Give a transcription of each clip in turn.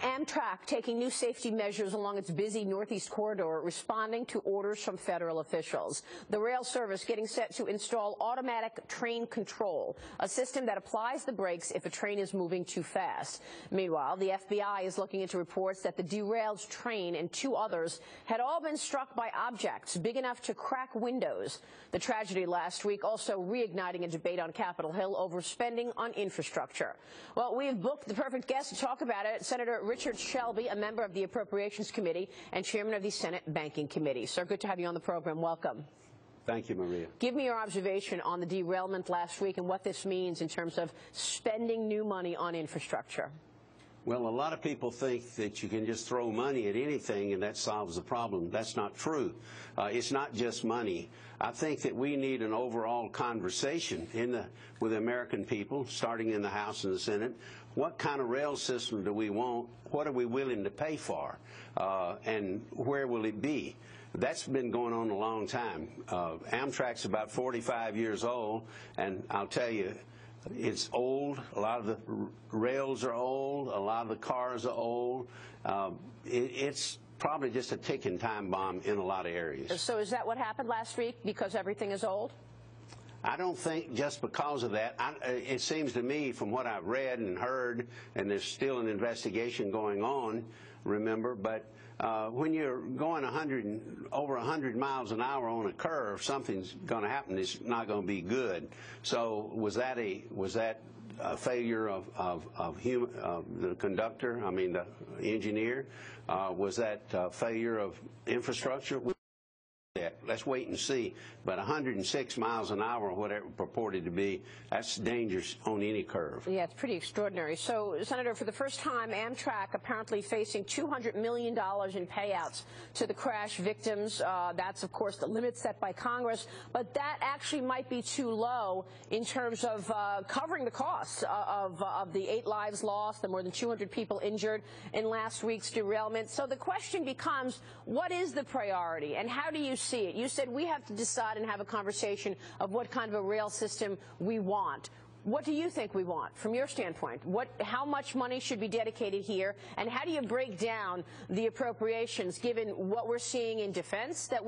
Amtrak taking new safety measures along its busy Northeast corridor, responding to orders from federal officials. The rail service getting set to install automatic train control, a system that applies the brakes if a train is moving too fast. Meanwhile, the FBI is looking into reports that the derailed train and two others had all been struck by objects big enough to crack windows. The tragedy last week also reigniting a debate on Capitol Hill over spending on infrastructure. Well, we've booked the perfect guest to talk about it, Senator Richard Shelby, a member of the Appropriations Committee and chairman of the Senate Banking Committee. Sir, good to have you on the program. Welcome. Thank you, Maria. Give me your observation on the derailment last week and what this means in terms of spending new money on infrastructure. Well, a lot of people think that you can just throw money at anything and that solves the problem. That's not true. It's not just money. I think that we need an overall conversation with the American people, starting in the House and the Senate. What kind of rail system do we want? What are we willing to pay for? And where will it be? That's been going on a long time. Amtrak's about 45 years old, and I'll tell you, it's old. A lot of the rails are old. A lot of the cars are old. It's probably just a ticking time bomb in a lot of areas. So is that what happened last week, because everything is old? I don't think just because of that. It seems to me, from what I've read and heard, and there's still an investigation going on, remember, but when you're going over 100 miles an hour on a curve, something's going to happen. It's not going to be good. So was that a failure of the conductor? I mean, the engineer? Was that failure of infrastructure? Let's wait and see. But 106 miles an hour, or whatever it purported to be, that's dangerous on any curve. Yeah, it's pretty extraordinary. So, Senator, for the first time, Amtrak apparently facing $200 million in payouts to the crash victims. That's, of course, the limit set by Congress. But that actually might be too low in terms of covering the costs of the 8 lives lost, the more than 200 people injured in last week's derailment. So the question becomes, what is the priority, and how do you see it? You said we have to decide and have a conversation of what kind of a rail system we want. What do you think we want from your standpoint? How much money should be dedicated here, and how do you break down the appropriations given what we're seeing in defense, that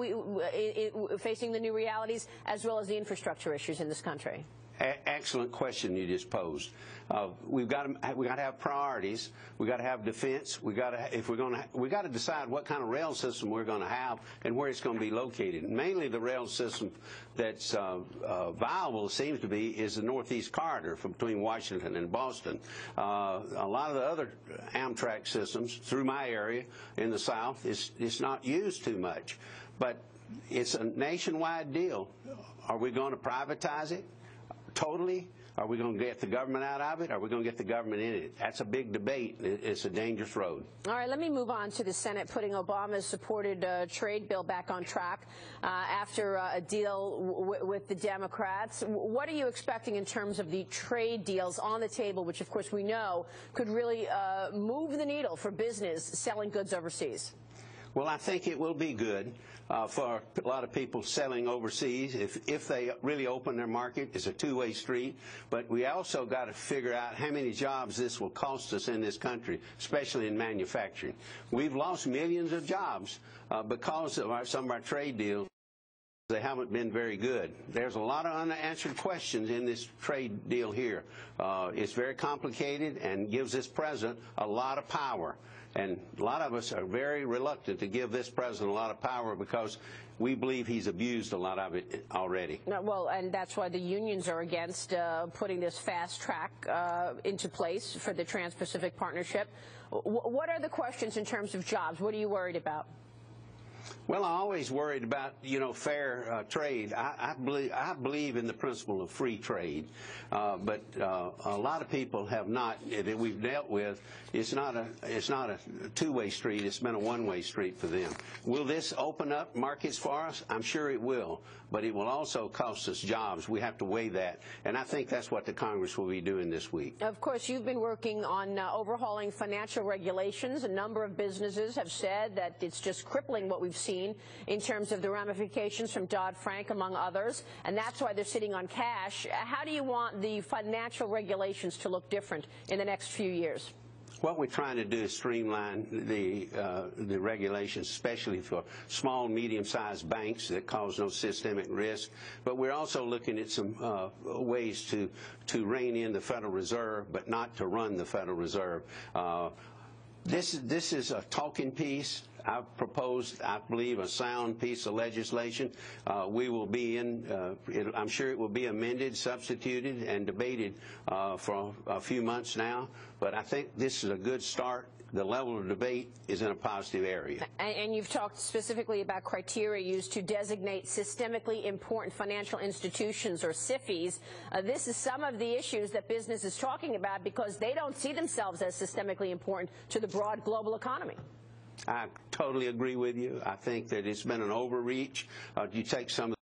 facing the new realities, as well as the infrastructure issues in this country? Excellent question you just posed. We got to have priorities. We got to have defense. We got to decide what kind of rail system we're going to have and where it's going to be located. Mainly, the rail system that's viable, it seems to be, is the Northeast corridor between Washington and Boston. A lot of the other Amtrak systems through my area in the South, it's not used too much, but it's a nationwide deal. Are we going to privatize it totally? Are we going to get the government out of it? Are we going to get the government in it? That's a big debate. It's a dangerous road. All right, let me move on to the Senate putting Obama's supported trade bill back on track after a deal with the Democrats. What are you expecting in terms of the trade deals on the table, which, of course, we know could really move the needle for business selling goods overseas? Well, I think it will be good for a lot of people selling overseas. If they really open their market, it's a two-way street. But we also got to figure out how many jobs this will cost us in this country, especially in manufacturing. We've lost millions of jobs because of some of our trade deals. They haven't been very good. There's a lot of unanswered questions in this trade deal here. It's very complicated and gives this president a lot of power. And a lot of us are very reluctant to give this president a lot of power because we believe he's abused a lot of it already. Well, and that's why the unions are against putting this fast track into place for the Trans-Pacific Partnership. What are the questions in terms of jobs? What are you worried about? Well, I always worried about, fair trade. I believe in the principle of free trade, but a lot of people have not, that we've dealt with. It's not a two-way street. It's been a one-way street for them. Will this open up markets for us? I'm sure it will, but it will also cost us jobs. We have to weigh that, and I think that's what the Congress will be doing this week. Of course, you've been working on overhauling financial regulations. A number of businesses have said that it's just crippling what we've seen in terms of the ramifications from Dodd-Frank, among others, and that's why they're sitting on cash. How do you want the financial regulations to look different in the next few years? What we're trying to do is streamline the regulations, especially for small, medium-sized banks that cause no systemic risk. But we're also looking at some ways to rein in the Federal Reserve, but not to run the Federal Reserve. This is a talking piece. I've proposed, I believe, a sound piece of legislation. We will be I'm sure it will be amended, substituted, and debated for a few months now. But I think this is a good start. The level of debate is in a positive area. And you've talked specifically about criteria used to designate systemically important financial institutions, or SIFIs. This is some of the issues that business is talking about because they don't see themselves as systemically important to the broad global economy. I totally agree with you. I think that it's been an overreach. You take some of the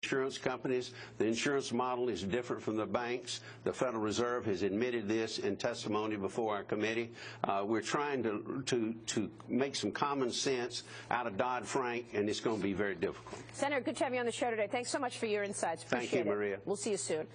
insurance companies, the insurance model is different from the banks. The Federal Reserve has admitted this in testimony before our committee. We're trying to make some common sense out of Dodd-Frank, and it's going to be very difficult. Senator, good to have you on the show today. Thanks so much for your insights. Appreciate Thank you, Maria. We'll see you soon.